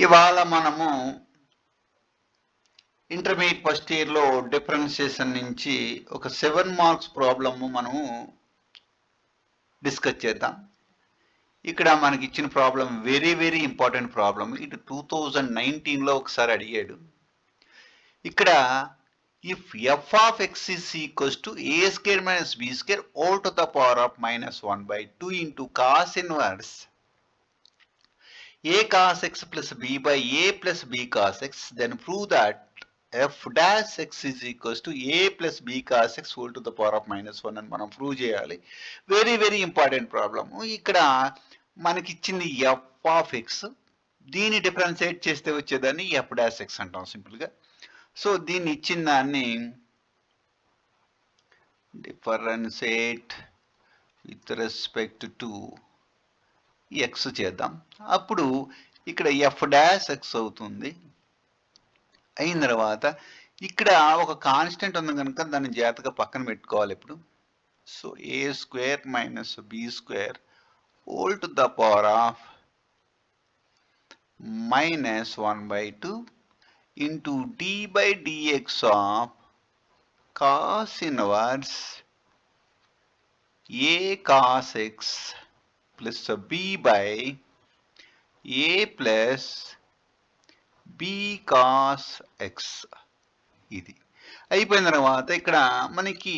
ఇవాళ మనము intermediate first ఇయర్లో డిఫరెన్షియేషన్ నుంచి ఒక 7 మార్క్స్ ప్రాబ్లము మనము డిస్కస్ చేద్దాం. ఇక్కడ మనకి ఇచ్చిన problem very very important problem. ఇది 2019లో ఒకసారి అడిగాడు. ఇక్కడ if f of x is equals to a square minus B square all to the power of -1/2 into cos inverse a cos x plus b by a plus b cos x, then prove that f dash x is equals to a plus b cos x whole to the power of -1 అని మనం prove చేయాలి. Very very important problem. ఇక్కడ మనకి ఇచ్చింది F of X, దీన్ని differentiate చేస్తే వచ్చేదాన్ని F dash X అంటాం సింపుల్గా. సో దీన్ని ఇచ్చిన దాన్ని differentiate with respect to X చేద్దాం. అప్పుడు ఇక్కడ ఎఫ్ డాష్ ఎక్స్ అవుతుంది. అయిన తర్వాత ఇక్కడ ఒక కాన్స్టెంట్ ఉంది కనుక దాన్ని జాగ్రత్తగా పక్కన పెట్టుకోవాలి ఇప్పుడు. So A square minus B square whole to the power of -1/2 into D by DX of cos inverse A cos X plus B by A plus B cos X. ఇది అయిపోయిన తర్వాత ఇక్కడ మనకి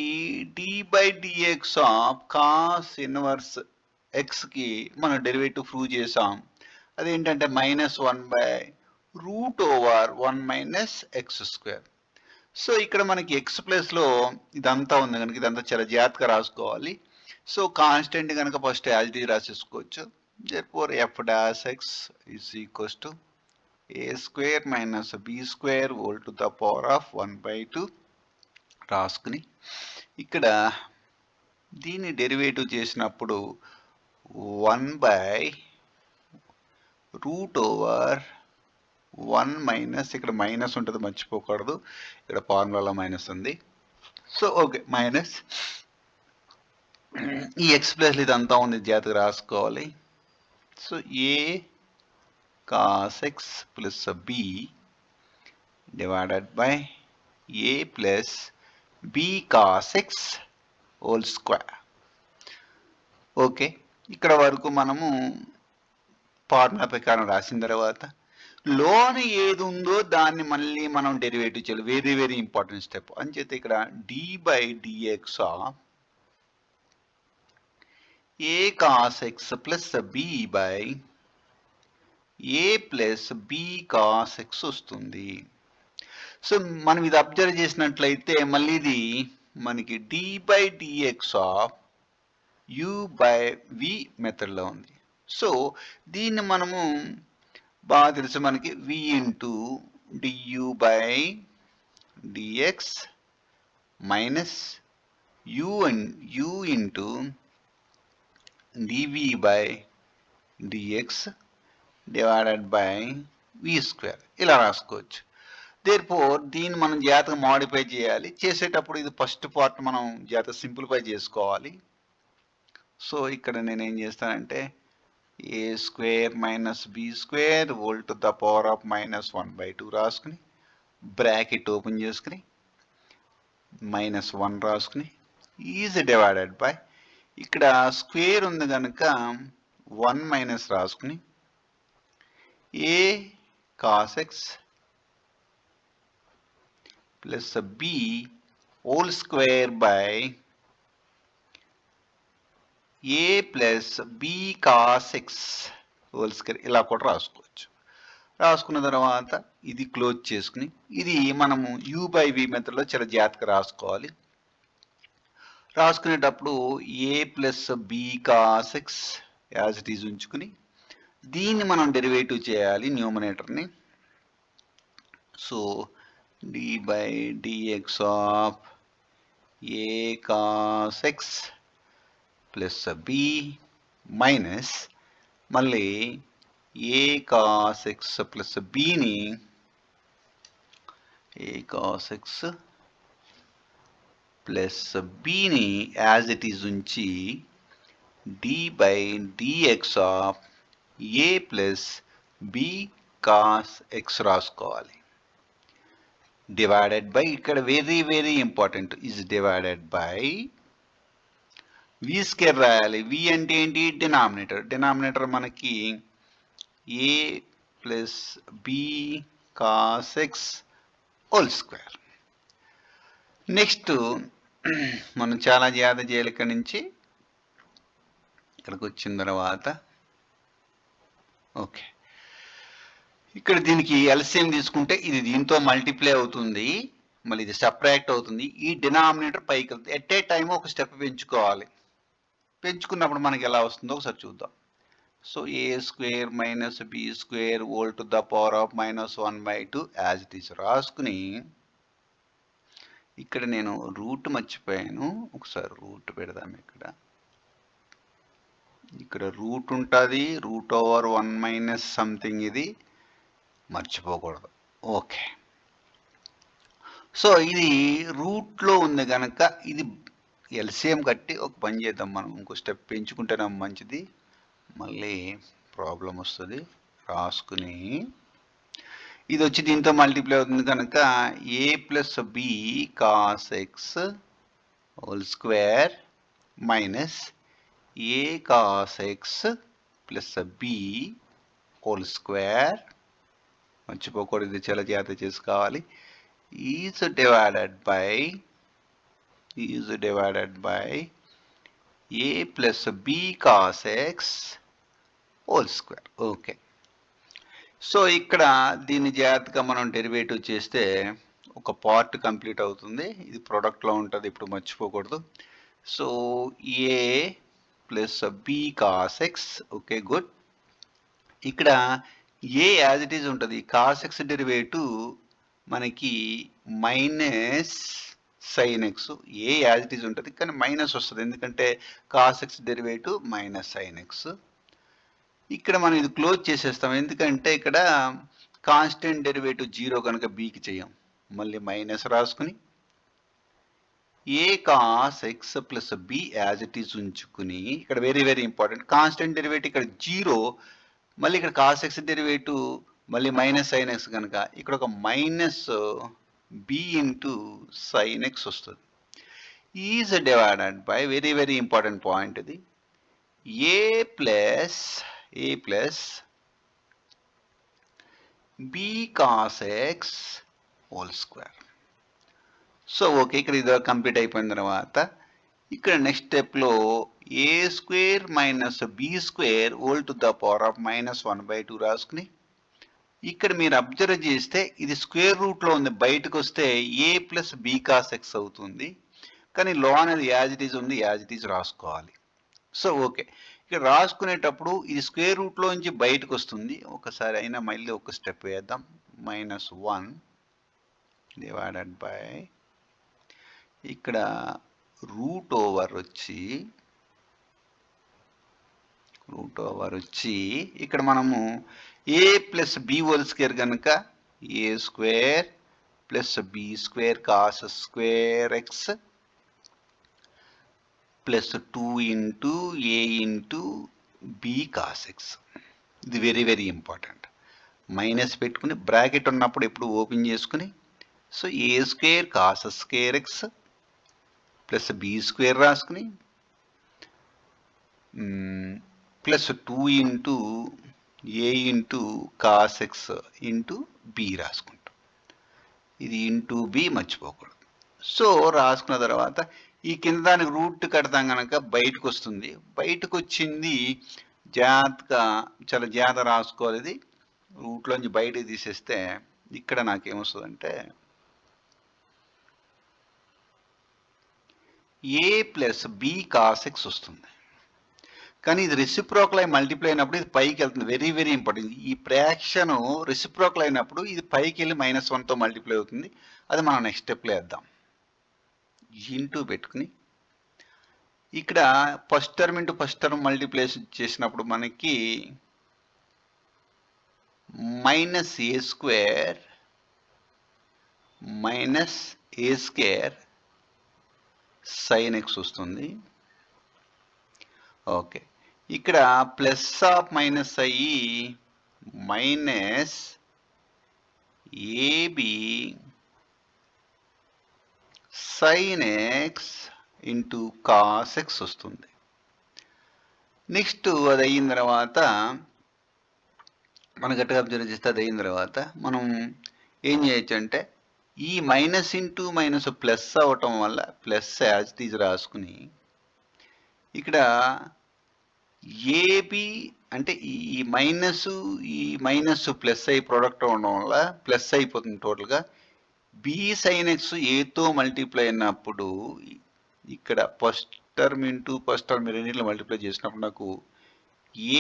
D by DX of cos inverse ఎక్స్కి మనం derivative prove చేసాం. అదేంటంటే -1/√1 - x². So ఇక్కడ మనకి ఎక్స్ ప్లేస్లో ఇదంతా ఉంది కనుక ఇదంతా చాలా జాగ్రత్తగా రాసుకోవాలి. సో కాన్స్టెంట్ కనుక first యాజిటీ రాసేసుకోవచ్చు. therefore f dash x is equals to a square minus b square whole to the power of 1/2 రాసుకుని ఇక్కడ దీన్ని డెరివేటివ్ చేసినప్పుడు 1/√1 ఇక్కడ మైనస్ ఉంటుంది మర్చిపోకూడదు, ఇక్కడ ఫార్ములాలో మైనస్ ఉంది. సో ఓకే మైనస్ ఈ ఎక్స్ ప్లస్ ఇదంతా ఉంది జాగ్రత్తగా రాసుకోవాలి. So A cos x plus b divided by a plus b cos x whole square. Okay, ఇక్కడ వరకు మనము ఫార్ములా ప్రకారం రాసిన తర్వాత లోన ఏది ఉందో దాన్ని మళ్ళీ మనం డెరివేటివ్ చేయాలి. వెరీ వెరీ ఇంపార్టెంట్ స్టెప్ అని చేస్తే ఇక్కడ D by DX of A cos X plus B by A plus B cos X వస్తుంది. సో మనం ఇది అబ్జర్వ్ చేసినట్లయితే మళ్ళీ ఇది మనకి D by DX of U by V మెథడ్లో ఉంది. సో దీన్ని మనము బాగా తెలుసు మనకి V into DU by DX minus U into DV by DX divided by V square ఇలా రాసుకోవచ్చు. దేర్ఫోర్ దీన్ని మనం జాగ్రత్తగా మాడిఫై చేయాలి. చేసేటప్పుడు ఇది ఫస్ట్ పార్ట్ మనం జాగ్రత్తగా సింప్లిఫై చేసుకోవాలి. సో ఇక్కడ నేనేం చేస్తానంటే A square minus B square whole to the power of -1/2 రాసుకుని బ్రాకెట్ ఓపెన్ చేసుకుని -1 రాసుకుని ఈజ్ డివైడెడ్ బై ఇక్కడ స్క్వేర్ ఉంది కనుక 1 మైనస్ రాసుకుని A cos X plus B whole square by A plus B cos X whole square ఇలా కూడా రాసుకోవచ్చు. రాసుకున్న తర్వాత ఇది క్లోజ్ చేసుకుని ఇది మనము యు బై వి మెథడ్లో చాలా జాగ్రత్తగా రాసుకోవాలి. రాసుకునేటప్పుడు A plus B cos X as it is ఉంచుకుని దీన్ని మనం డెరివేటివ్ చేయాలి న్యూమరేటర్ని. So D by DX of A cos X plus B minus మళ్ళీ ఏ కాస్ ఎక్స్ ప్లస్ బిని ఏ కాస్ ఎక్స్ ప్లస్ బిని యాజ్ ఇట్ ఈజ్ ఉంచి D by DX of A plus B cos X రాసుకోవాలి. Divided by, ఇక్కడ very very important, is divided by V square రాయాలి. V అంటే ఏంటి? Denominator. Denominator మనకి A plus B cos X whole square. Next మనం చాలా జాగ్రత్త చేయాలి. ఇక్కడి నుంచి ఇక్కడికి వచ్చిన తర్వాత ఓకే, ఇక్కడ దీనికి ఎల్సిఎం తీసుకుంటే ఇది దీంతో మల్టిప్లై అవుతుంది, మళ్ళీ ఇది సబ్ట్రాక్ట్ అవుతుంది. ఈ డినామినేటర్ పైకి వెళ్తుంది. ఎట్ ఏ టైం ఒక స్టెప్ పెంచుకోవాలి. పెంచుకున్నప్పుడు మనకి ఎలా వస్తుందో ఒకసారి చూద్దాం. So A square minus B square whole to the power of -1/2 as it is రాసుకుని, ఇక్కడ నేను రూట్ మర్చిపోయాను, ఒకసారి రూట్ పెడదాం. ఇక్కడ రూట్ ఉంటుంది, రూట్ ఓవర్ 1 మైనస్ సంథింగ్, ఇది మర్చిపోకూడదు. ఓకే, సో ఇది రూట్లో ఉంది కనుక ఇది ఎల్సిఎం కట్టి ఒక పని చేద్దాం. మనం ఇంకో స్టెప్ పెంచుకుంటేనే మంచిది, మళ్ళీ ప్రాబ్లం వస్తుంది. రాసుకుని ఇది వచ్చి దీంతో మల్టిప్లై అవుతుంది కనుక A plus B cos X whole square minus A cos X plus B whole square, మర్చిపోకూడదు, ఇది చాలా జాగ్రత్త చేసుకోవాలి, is divided by A plus B cos X whole square. Okay, so ఇక్కడ దీన్ని జాగ్రత్తగా మనం డెరివేటివ్ చేస్తే ఒక పార్ట్ కంప్లీట్ అవుతుంది. ఇది ప్రొడక్ట్లో ఉంటుంది, ఇప్పుడు మర్చిపోకూడదు. So A plus B cos X, okay good. ఇక్కడ ఏ యాజ్ ఇట్ ఈజ్ ఉంటుంది, కాస్ ఎక్స్ డెరివేటివ్ మనకి minus sine X, A as it is ఉంటుంది కానీ మైనస్ వస్తుంది, ఎందుకంటే cos X derivative minus sine X. ఇక్కడ మనం ఇది క్లోజ్ చేసేస్తాం, ఎందుకంటే ఇక్కడ కాన్స్టెంట్ డెరివేటివ్ 0 కనుక బీకి చేయం. మళ్ళీ మైనస్ రాసుకుని A cos X plus B as it is ఉంచుకుని, ఇక్కడ very very important, constant derivative ఇక్కడ 0, మళ్ళీ ఇక్కడ కాస్ ఎక్స్ డెరివేటివ్ మళ్ళీ మైనస్ సైన్ ఎక్స్ కనుక ఇక్కడ ఒక minus B into sine X వస్తుంది. Is divided by, very very important point ఇది, A plus B cos X whole square. So okay, ఇక్కడ ఇది కంప్లీట్ అయిపోయిన తర్వాత ఇక్కడ నెక్స్ట్ స్టెప్లో A square minus B square whole to the power of -1/2 రాసుకుని, ఇక్కడ మీరు అబ్జర్వ్ చేస్తే ఇది స్క్వేర్ రూట్లో ఉంది, బయటకు వస్తే ఏ ప్లస్ బి కాస్ ఎక్స్ అవుతుంది, కానీ లో అనేది యాజ్ ఇట్ ఈజ్ ఉంది, యాజ్ ఇట్ ఈజ్ రాసుకోవాలి. సో ఓకే, ఇక్కడ రాసుకునేటప్పుడు ఇది స్క్వేర్ రూట్లో నుంచి బయటకు వస్తుంది. ఒకసారి అయినా మళ్ళీ ఒక స్టెప్ వేద్దాం. -1 డివైడెడ్ బై, ఇక్కడ రూట్ ఓవర్ వచ్చి ఇక్కడ మనము A plus B whole square కనుక A square plus B square cos square X plus 2 into A into B cos X. ఇది వెరీ వెరీ ఇంపార్టెంట్. మైనస్ పెట్టుకుని బ్రాకెట్ ఉన్నప్పుడు ఎప్పుడు ఓపెన్ చేసుకుని, సో ఏ square cos square X plus B square రాసుకుని plus 2 into A into cos X into B రాసుకుంటాం. ఇది into B మర్చిపోకూడదు. So రాసుకున్న తర్వాత ఈ కింద దానికి రూట్ కడతాం కనుక బయటకు వస్తుంది. బయటకు వచ్చింది జాగ్రత్తగా, చాలా జాగ్రత్త రాసుకోవాలి. ఇది రూట్లోంచి బయటకు తీసేస్తే ఇక్కడ నాకేమొస్తుందంటే ఏ ప్లస్ బి కాస్ ఎక్స్ వస్తుంది. కానీ ఇది రెసిప్రోకల్ అయి మల్టిప్లై అయినప్పుడు ఇది పైకి వెళ్తుంది. Very very important. ఈ ఫ్రాక్షన్ రెసిప్రోకల్ అయినప్పుడు ఇది పైకి వెళ్ళి -1తో మల్టిప్లై అవుతుంది. అది మనం నెక్స్ట్ స్టెప్లో వేద్దాం. ఇంటూ పెట్టుకుని ఇక్కడ first term into first term multiply చేసినప్పుడు మనకి minus a square minus a square sine X వస్తుంది. ఓకే, ఇక్కడ ప్లస్ ఆఫ్ మైనస్ అయ్యి minus AB sine X into cos X వస్తుంది. నెక్స్ట్ అది అయిన తర్వాత మనం గట్టిగా అబ్జర్వ్ చేస్తే అది అయిన తర్వాత మనం ఏం చేయొచ్చు అంటే ఈ మైనస్ ఇంటూ మైనస్ ప్లస్ అవటం వల్ల ప్లస్ యాజ్ తీసి రాసుకుని ఇక్కడ ఏబి అంటే ఈ మైనస్ ప్లస్ అయి ప్రోడక్ట్ ఉండడం వల్ల ప్లస్ అయిపోతుంది టోటల్గా. బి సైన్ ఎక్స్ ఏతో మల్టిప్లై అయినప్పుడు ఇక్కడ first term into first term రెండింటిలో మల్టిప్లై చేసినప్పుడు నాకు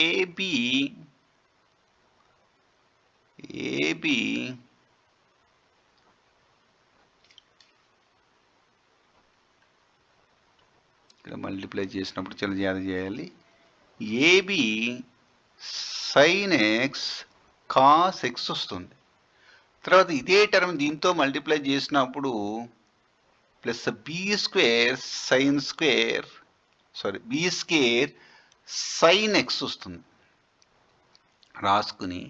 ఏబి ఇక్కడ మల్టిప్లై చేసినప్పుడు చాలా జాగ్రత్త చేయాలి. AB sine X cos X వస్తుంది. తర్వాత ఇదే టర్మ్ దీంతో మల్టిప్లై చేసినప్పుడు plus B square sine X వస్తుంది. రాసుకుని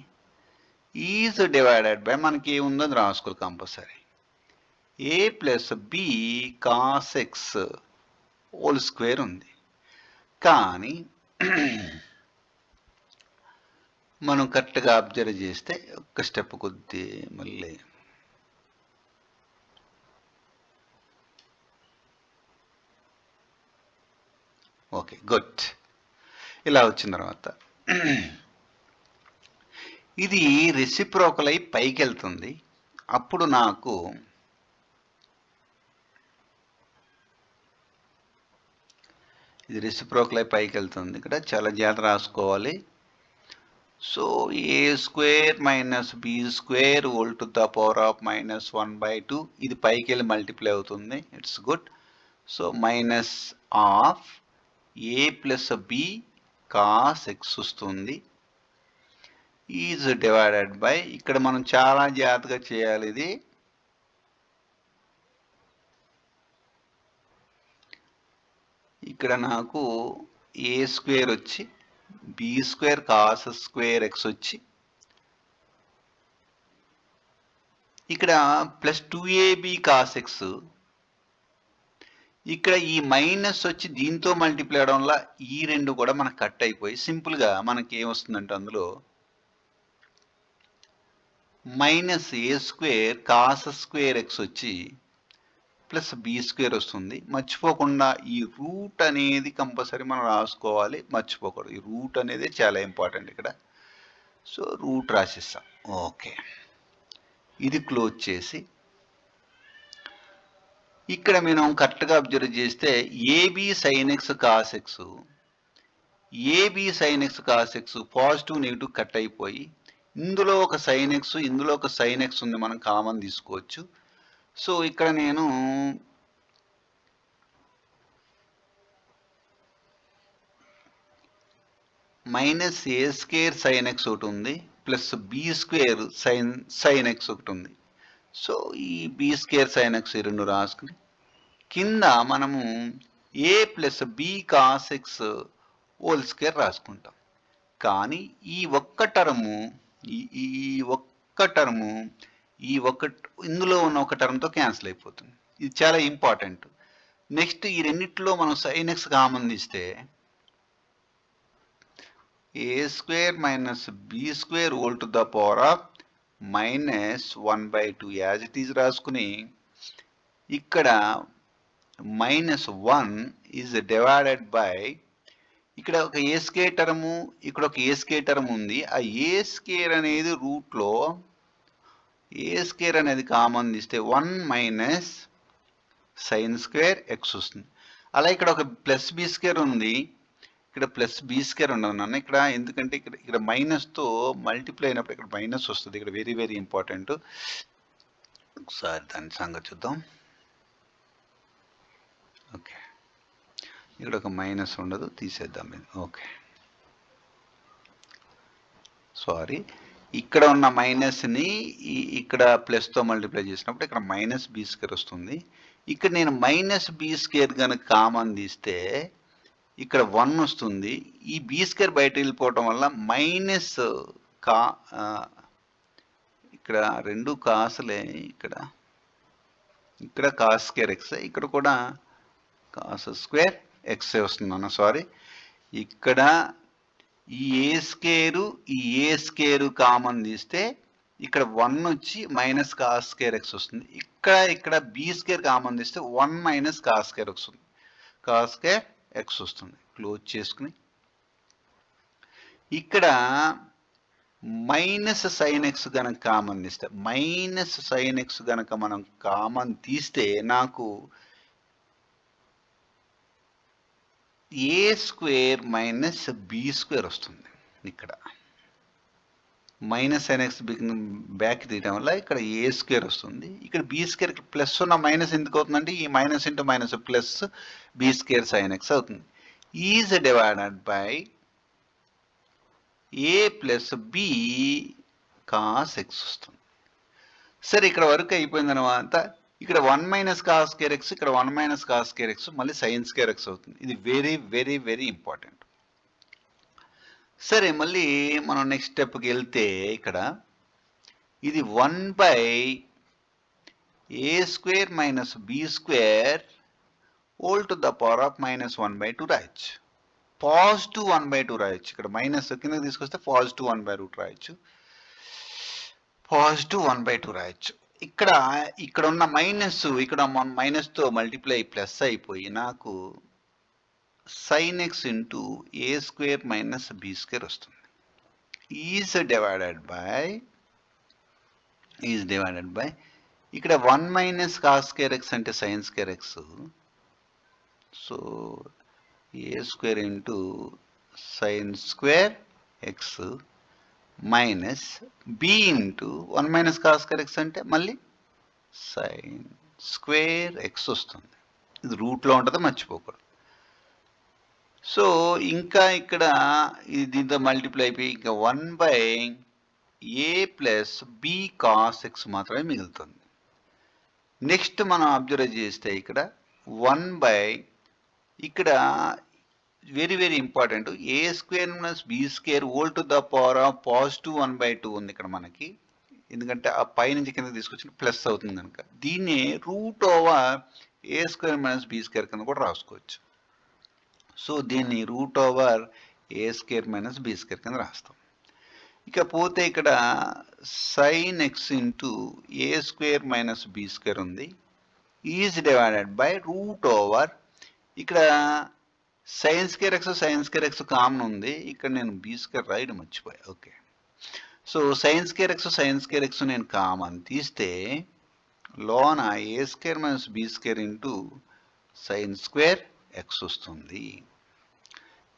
ఈజ్ డివైడెడ్ బై మనకి ఏముందో అది రాసుకోవాలి compulsory. A plus B cos X whole square ఉంది. కానీ మనం కరెక్ట్గా అబ్జర్వ్ చేస్తే ఒక్క స్టెప్ కొద్ది మళ్ళీ ఓకే గుడ్. ఇలా వచ్చిన తర్వాత ఇది రెసిప్రోకల్ అయి పైకి వెళ్తుంది. అప్పుడు నాకు ఇది రెసిప్రోకల్ అయి పైకి వెళ్తుంది. ఇక్కడ చాలా జాగ్రత్త రాసుకోవాలి. So A square minus B square whole to the power of -1/2 ఇది పైకి వెళ్ళి మల్టిప్లై అవుతుంది. It's good. So minus of A plus B cos X వస్తుంది. ఈజ్ డివైడెడ్ బై ఇక్కడ మనం చాలా జాగ్రత్తగా చేయాలి. ఇది ఇక్కడ నాకు ఏ స్క్వేర్ వచ్చి b square cos square x వచ్చి ఇక్కడ ప్లస్ 2ab కాస్ ఎక్స్, ఇక్కడ ఈ మైనస్ వచ్చి దీంతో మల్టిప్లై అవడం వల్ల ఈ రెండు కూడా మనకు కట్ అయిపోయి సింపుల్గా మనకి ఏమొస్తుందంటే అందులో minus a square cos square x వచ్చి ప్లస్ బి స్క్వేర్ వస్తుంది. మర్చిపోకుండా ఈ రూట్ అనేది కంపల్సరీ మనం రాసుకోవాలి, మర్చిపోకూడదు. ఈ రూట్ అనేది చాలా ఇంపార్టెంట్ ఇక్కడ. సో రూట్ రాసిస్తాం. ఓకే, ఇది క్లోజ్ చేసి ఇక్కడ మనం కరెక్ట్గా అబ్జర్వ్ చేస్తే AB sine X cos X, AB sine X cos X positive negative cut అయిపోయి ఇందులో ఒక సైన్ ఎక్స్ ఇందులో ఒక సైన్ ఎక్స్ ఉంది, మనం కామన్ తీసుకోవచ్చు. సో ఇక్కడ నేను minus a square sine x ఒకటి ఉంది, plus B square sine x ఒకటి ఉంది. సో ఈ బి స్క్వేర్ సైన్ ఎక్స్ ఈ రెండు రాసుకుని కింద మనము A plus B cos X whole square రాసుకుంటాం. కానీ ఈ ఒక్క టర్ము ఇందులో ఉన్న ఒక టర్మ్తో క్యాన్సిల్ అయిపోతుంది. ఇది చాలా ఇంపార్టెంట్. నెక్స్ట్ ఈ రెండిట్లో మనం సైన్ ఎక్స్ కామన్ తీస్తే A square minus B square whole to the power of -1/2 as it is రాసుకుని ఇక్కడ -1 ఈజ్ డివైడెడ్ బై ఇక్కడ ఒక ఏ స్క్వేర్ టర్ము ఇక్కడ ఒక ఏ స్క్వేర్ టర్మ్ ఉంది. ఆ ఏ స్క్వేర్ అనేది రూట్లో ఏ స్క్వేర్ అనేది కామన్ తీస్తే 1 మైనస్ సైన్ స్క్వేర్ ఎక్స్ వస్తుంది. అలా ఇక్కడ ఒక ప్లస్ బి స్క్వేర్ ఉంది, ఇక్కడ ప్లస్ బి స్క్వేర్ ఉండదు నాన్న ఇక్కడ, ఎందుకంటే ఇక్కడ మైనస్తో మల్టిప్లై అయినప్పుడు ఇక్కడ మైనస్ వస్తుంది. ఇక్కడ వెరీ వెరీ ఇంపార్టెంట్. ఒకసారి దాని సంగతి చూద్దాం. ఓకే, ఇక్కడ ఒక మైనస్ ఉండదు, తీసేద్దాం ఇది. ఓకే, సారీ, ఇక్కడ ఉన్న మైనస్ని ఇక్కడ ప్లస్తో మల్టిప్లై చేసినప్పుడు ఇక్కడ మైనస్ బి స్క్వేర్ వస్తుంది. ఇక్కడ నేను మైనస్ బి స్క్వేర్ కనుక కామన్ తీస్తే ఇక్కడ 1 వస్తుంది. ఈ బి స్క్వేర్ బయట వెళ్ళిపోవటం వల్ల మైనస్ కా ఇక్కడ రెండు కాసులే, ఇక్కడ కాస్ స్క్వేర్ ఎక్స్, ఇక్కడ కూడా కాస్ స్క్వేర్ ఎక్స్ వస్తుంది సారీ. ఇక్కడ ఈ ఏ స్కేరు కామన్ తీస్తే ఇక్కడ 1 వచ్చి మైనస్ కాస్ స్క్వేర్ ఎక్స్ వస్తుంది. ఇక్కడ బి స్క్వేర్ కామన్ తీస్తే 1 మైనస్ కాస్ స్క్వేర్ వస్తుంది, కాస్ స్క్వేర్ ఎక్స్ వస్తుంది. క్లోజ్ చేసుకుని ఇక్కడ మైనస్ సైన్ ఎక్స్ గనక కామన్ తీస్తే, మైనస్ సైన్ ఎక్స్ గనక మనం కామన్ తీస్తే నాకు a square minus B square వస్తుంది. ఇక్కడ మైనస్ సైన్ ఎక్స్ బ్యాక్ తీయడం వల్ల ఇక్కడ ఏ స్క్వేర్ వస్తుంది. ఇక్కడ బి స్క్వేర్ ప్లస్ ఉన్న మైనస్ ఎందుకు అవుతుందంటే ఈ minus into minus plus B square sine X అవుతుంది. Is divided by A plus B cos X వస్తుంది. సరే ఇక్కడ వరకు అయిపోయింది అనమాట. ఇక్కడ 1 మైనస్ కాస్ స్క్వేర్ ఎక్స్, ఇక్కడ 1 మైనస్ కాస్ స్క్వేర్ ఎక్స్, మళ్ళీ సైన్ స్క్వేర్ ఎక్స్ అవుతుంది. ఇది వెరీ వెరీ వెరీ ఇంపార్టెంట్. సరే మళ్ళీ మనం నెక్స్ట్ స్టెప్కి వెళ్తే ఇక్కడ ఇది 1 by a square minus B square whole to the power of minus 1/2 రాయొచ్చు. పాజిటివ్ 1/2 రాయొచ్చు. ఇక్కడ మైనస్ కిందకి తీసుకొస్తే పాజిటివ్ 1/2 రాయొచ్చు, పాజిటివ్ 1/2 రాయొచ్చు. ఇక్కడ ఉన్న మైనస్ ఇక్కడ మైనస్తో మల్టిప్లై ప్లస్ అయిపోయి నాకు సైన్ ఎక్స్ ఇంటూ ఏ స్క్వేర్ మైనస్ బి స్క్వేర్ వస్తుంది. ఈజ్ డివైడెడ్ బై ఇక్కడ 1 మైనస్ కాస్ స్క్వేర్ ఎక్స్ అంటే సైన్ స్క్వేర్ ఎక్స్, సో ఏ square into sine square X minus B into 1 minus cos square X అంటే మళ్ళీ sign square X వస్తుంది. ఇది రూట్లో ఉంటుంది, మర్చిపోకూడదు. సో ఇంకా ఇక్కడ దీంతో మల్టిప్లై అయిపోయి ఇంకా 1 by A plus B cos x మాత్రమే మిగులుతుంది. నెక్స్ట్ మనం అబ్జర్వ్ చేస్తే ఇక్కడ 1 బై ఇక్కడ very very important a square minus B square whole to the power of positive 1/2 ఉంది ఇక్కడ మనకి. ఎందుకంటే ఆ పై నుంచి కింద తీసుకొచ్చిన ప్లస్ అవుతుంది కనుక దీన్ని రూట్ ఓవర్ ఏ స్క్వేర్ మైనస్ బి స్క్వేర్ కింద కూడా రాసుకోవచ్చు. సో దీన్ని రూట్ ఓవర్ ఏ స్క్వేర్ మైనస్ బి స్క్వేర్ కింద రాస్తాం. ఇకపోతే ఇక్కడ సైన్ ఎక్స్ ఇంటూ ఏ స్క్వేర్ మైనస్ బి స్క్వేర్ ఉంది, is divided by root over ఇక్కడ సైన్ స్క్వేర్ ఎక్స్ కామన్ ఉంది. ఇక్కడ నేను బి స్క్వేర్ రాయడం మర్చిపోయా. Okay, so sine square X నేను కామన్ తీస్తే లోన A square minus B square into sine square X వస్తుంది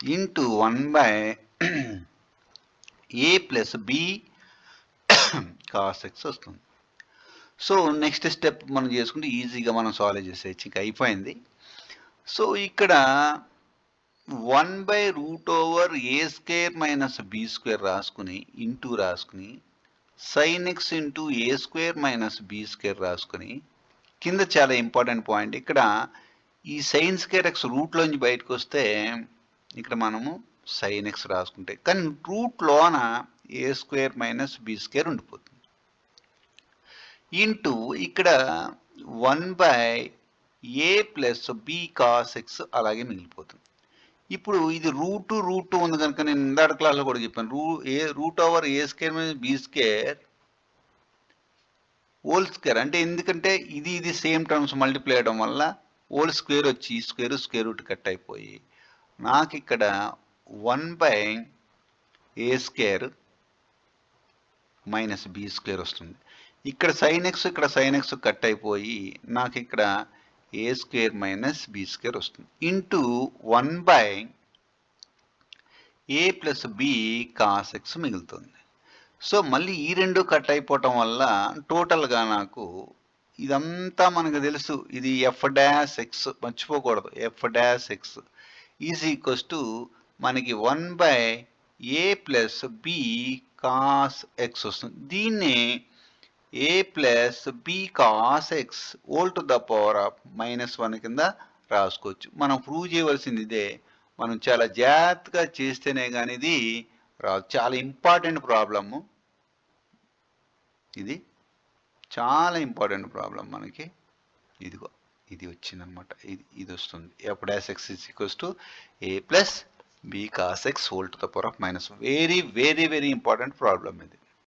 into 1 by A plus B cos X వస్తుంది. సో నెక్స్ట్ స్టెప్ మనం చేసుకుంటే ఈజీగా మనం సాల్వ్ చేసేయచ్చు, ఇంకా అయిపోయింది. సో ఇక్కడ 1 by root over A square minus B square రాసుకుని ఇంటూ రాసుకుని సైన్ ఎక్స్ ఇంటూ ఏ స్క్వేర్ మైనస్ బి స్క్వేర్ రాసుకుని కింద చాలా ఇంపార్టెంట్ పాయింట్, ఇక్కడ ఈ సైన్ స్క్వేర్ ఎక్స్ రూట్లోంచి బయటకు వస్తే ఇక్కడ మనము సైన్ ఎక్స్ రాసుకుంటే, కానీ రూట్లోన a square minus B square ఉండిపోతుంది ఇంటూ ఇక్కడ 1 by A plus B cos x అలాగే మిగిలిపోతుంది. ఇప్పుడు ఇది రూట్ ఉంది కనుక నేను ఇందాక క్లాస్లో కూడా చెప్పాను, రూట్ ఓవర్ ఏ square minus B square whole square అంటే ఎందుకంటే ఇది సేమ్ టర్మ్స్ మల్టిప్లై అవ్వడం వల్ల హోల్ స్క్వేర్ వచ్చి స్క్వేర్ రూట్ కట్ అయిపోయి నాకు ఇక్కడ 1 by a square minus B square వస్తుంది. ఇక్కడ సైన్ ఎక్స్ కట్ అయిపోయి నాకు ఇక్కడ a square minus B square వస్తుంది into 1 by A plus B cos x మిగులుతుంది. సో మళ్ళీ ఈ రెండు కట్ అయిపోవటం వల్ల టోటల్గా నాకు ఇదంతా మనకు తెలుసు, ఇది ఎఫ్ డాష్ ఎక్స్ మర్చిపోకూడదు, F dash X is equals to మనకి 1 by A plus B cos X వస్తుంది. దీన్ని A plus B cos X whole to the power of -1 కింద రాసుకోవచ్చు. మనం ప్రూవ్ చేయవలసింది ఇదే, మనం చాలా జాగ్రత్తగా చేస్తేనే కానీ ఇది రాదు. చాలా ఇంపార్టెంట్ ప్రాబ్లము ఇది, చాలా ఇంపార్టెంట్ ప్రాబ్లం మనకి. ఇదిగో ఇది వచ్చిందనమాట, ఇది వస్తుంది. ఎప్పుడు x is equals to a plus b cos x whole to the power of minus. Very very very important problem ఇది.